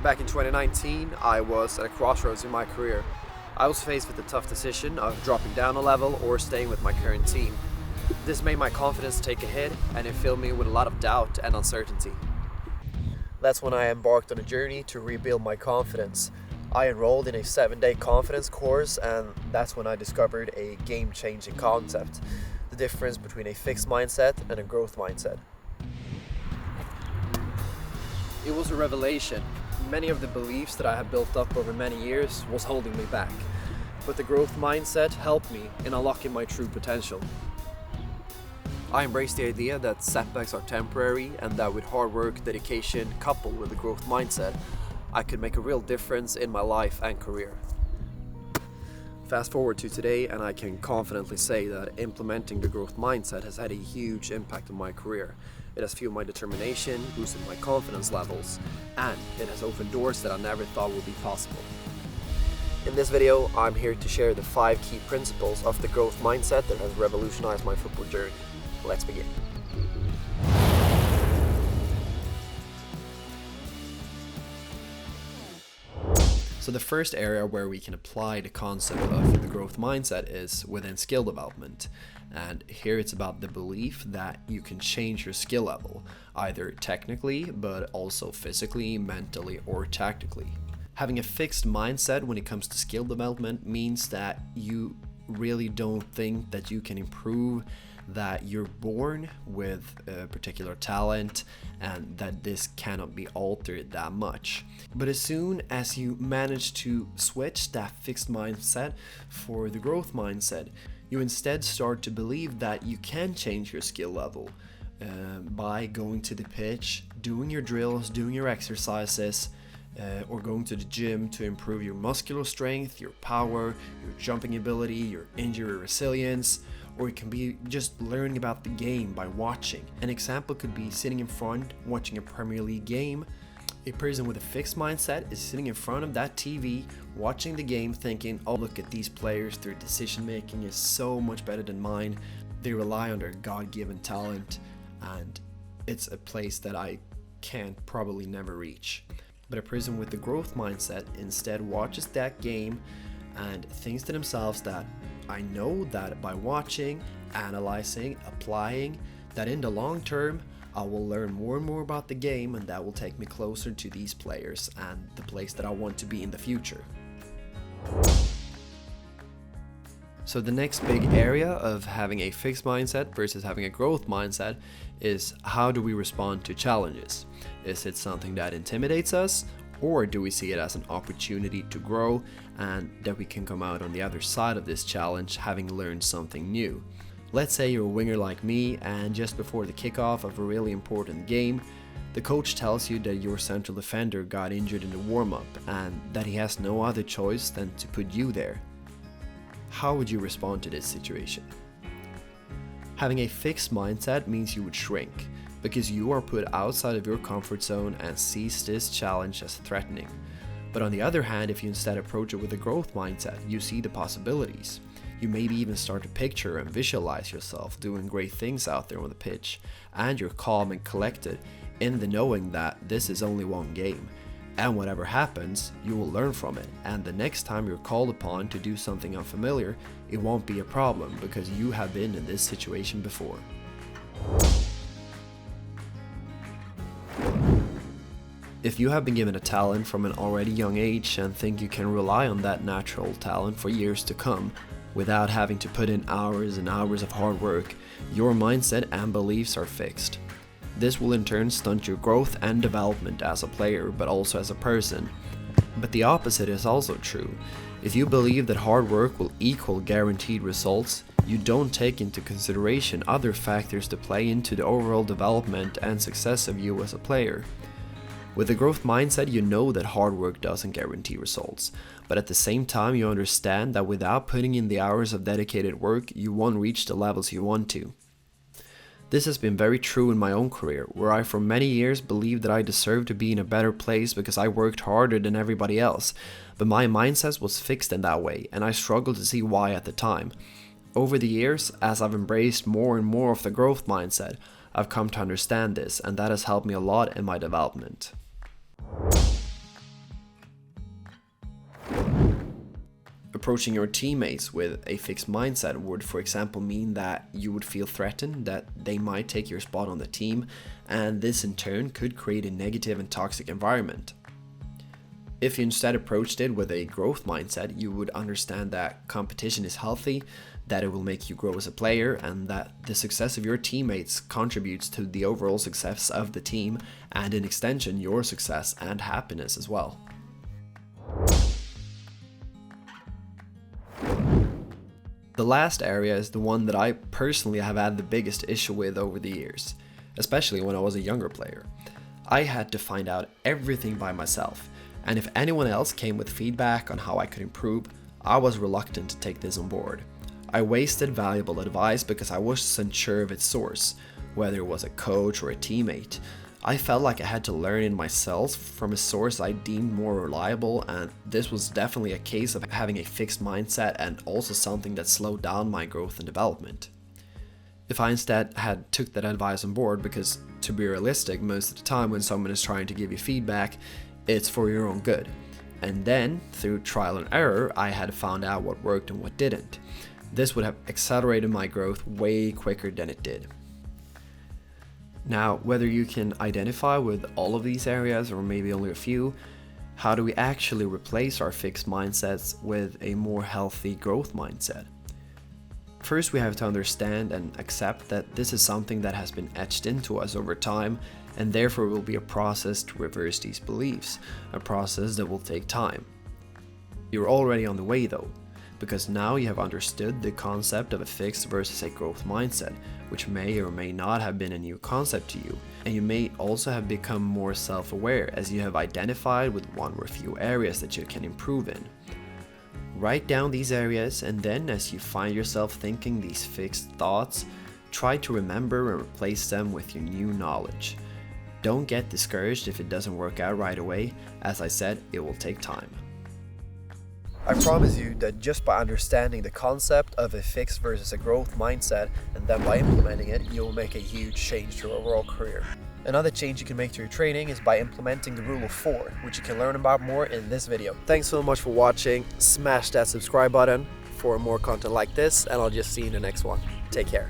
Back in 2019, I was at a crossroads in my career. I was faced with the tough decision of dropping down a level or staying with my current team. This made my confidence take a hit, and it filled me with a lot of doubt and uncertainty. That's when I embarked on a journey to rebuild my confidence. I enrolled in a 7-day confidence course, and that's when I discovered a game-changing concept: the difference between a fixed mindset and a growth mindset. It was a revelation. Many of the beliefs that I had built up over many years was holding me back, but the growth mindset helped me in unlocking my true potential. I embraced the idea that setbacks are temporary and that with hard work, dedication, coupled with a growth mindset, I could make a real difference in my life and career. Fast forward to today, and I can confidently say that implementing the growth mindset has had a huge impact on my career. It has fueled my determination, boosted my confidence levels, and it has opened doors that I never thought would be possible. In this video, I'm here to share the 5 key principles of the growth mindset that has revolutionized my football journey. Let's begin. So the first area where we can apply the concept of the growth mindset is within skill development. And here it's about the belief that you can change your skill level, either technically, but also physically, mentally, or tactically. Having a fixed mindset when it comes to skill development means that you really don't think that you can improve, that you're born with a particular talent and that this cannot be altered that much. But as soon as you manage to switch that fixed mindset for the growth mindset, you instead start to believe that you can change your skill level by going to the pitch, doing your drills, doing your exercises, or going to the gym to improve your muscular strength, your power, your jumping ability, your injury resilience, or it can be just learning about the game by watching. An example could be sitting in front, watching a Premier League game. A person with a fixed mindset is sitting in front of that TV, watching the game, thinking, oh, look at these players, their decision making is so much better than mine. They rely on their God-given talent, and it's a place that I can't probably never reach. But a person with the growth mindset instead watches that game and thinks to themselves that I know that by watching, analyzing, applying, that in the long term, I will learn more and more about the game, and that will take me closer to these players and the place that I want to be in the future. So the next big area of having a fixed mindset versus having a growth mindset is, how do we respond to challenges? Is it something that intimidates us, or do we see it as an opportunity to grow and that we can come out on the other side of this challenge having learned something new? Let's say you're a winger like me, and just before the kickoff of a really important game, the coach tells you that your central defender got injured in the warm-up and that he has no other choice than to put you there. How would you respond to this situation? Having a fixed mindset means you would shrink, because you are put outside of your comfort zone and sees this challenge as threatening. But on the other hand, if you instead approach it with a growth mindset, you see the possibilities. You maybe even start to picture and visualize yourself doing great things out there on the pitch, and you're calm and collected in the knowing that this is only one game, and whatever happens, you will learn from it, and the next time you're called upon to do something unfamiliar, it won't be a problem because you have been in this situation before. If you have been given a talent from an already young age and think you can rely on that natural talent for years to come, without having to put in hours and hours of hard work, your mindset and beliefs are fixed. This will in turn stunt your growth and development as a player, but also as a person. But the opposite is also true. If you believe that hard work will equal guaranteed results, you don't take into consideration other factors that play into the overall development and success of you as a player. With a growth mindset, you know that hard work doesn't guarantee results, but at the same time you understand that without putting in the hours of dedicated work, you won't reach the levels you want to. This has been very true in my own career, where I for many years believed that I deserved to be in a better place because I worked harder than everybody else, but my mindset was fixed in that way, and I struggled to see why at the time. Over the years, as I've embraced more and more of the growth mindset, I've come to understand this, and that has helped me a lot in my development. Approaching your teammates with a fixed mindset would, for example, mean that you would feel threatened that they might take your spot on the team, and this in turn could create a negative and toxic environment. If you instead approached it with a growth mindset, you would understand that competition is healthy, that it will make you grow as a player, and that the success of your teammates contributes to the overall success of the team, and in extension, your success and happiness as well. The last area is the one that I personally have had the biggest issue with over the years, especially when I was a younger player. I had to find out everything by myself, and if anyone else came with feedback on how I could improve, I was reluctant to take this on board. I wasted valuable advice because I wasn't sure of its source, whether it was a coach or a teammate. I felt like I had to learn it myself from a source I deemed more reliable, and this was definitely a case of having a fixed mindset and also something that slowed down my growth and development. If I instead had took that advice on board, because to be realistic, most of the time when someone is trying to give you feedback, it's for your own good. And then, through trial and error, I had found out what worked and what didn't. This would have accelerated my growth way quicker than it did. Now, whether you can identify with all of these areas or maybe only a few, how do we actually replace our fixed mindsets with a more healthy growth mindset? First, we have to understand and accept that this is something that has been etched into us over time, and therefore will be a process to reverse these beliefs, a process that will take time. You're already on the way though, because now you have understood the concept of a fixed versus a growth mindset, which may or may not have been a new concept to you, and you may also have become more self-aware as you have identified with one or a few areas that you can improve in. Write down these areas, and then as you find yourself thinking these fixed thoughts, try to remember and replace them with your new knowledge. Don't get discouraged if it doesn't work out right away. As I said, it will take time. I promise you that just by understanding the concept of a fixed versus a growth mindset, and then by implementing it, you'll make a huge change to your overall career. Another change you can make to your training is by implementing the rule of 4, which you can learn about more in this video. Thanks so much for watching. Smash that subscribe button for more content like this, and I'll just see you in the next one. Take care.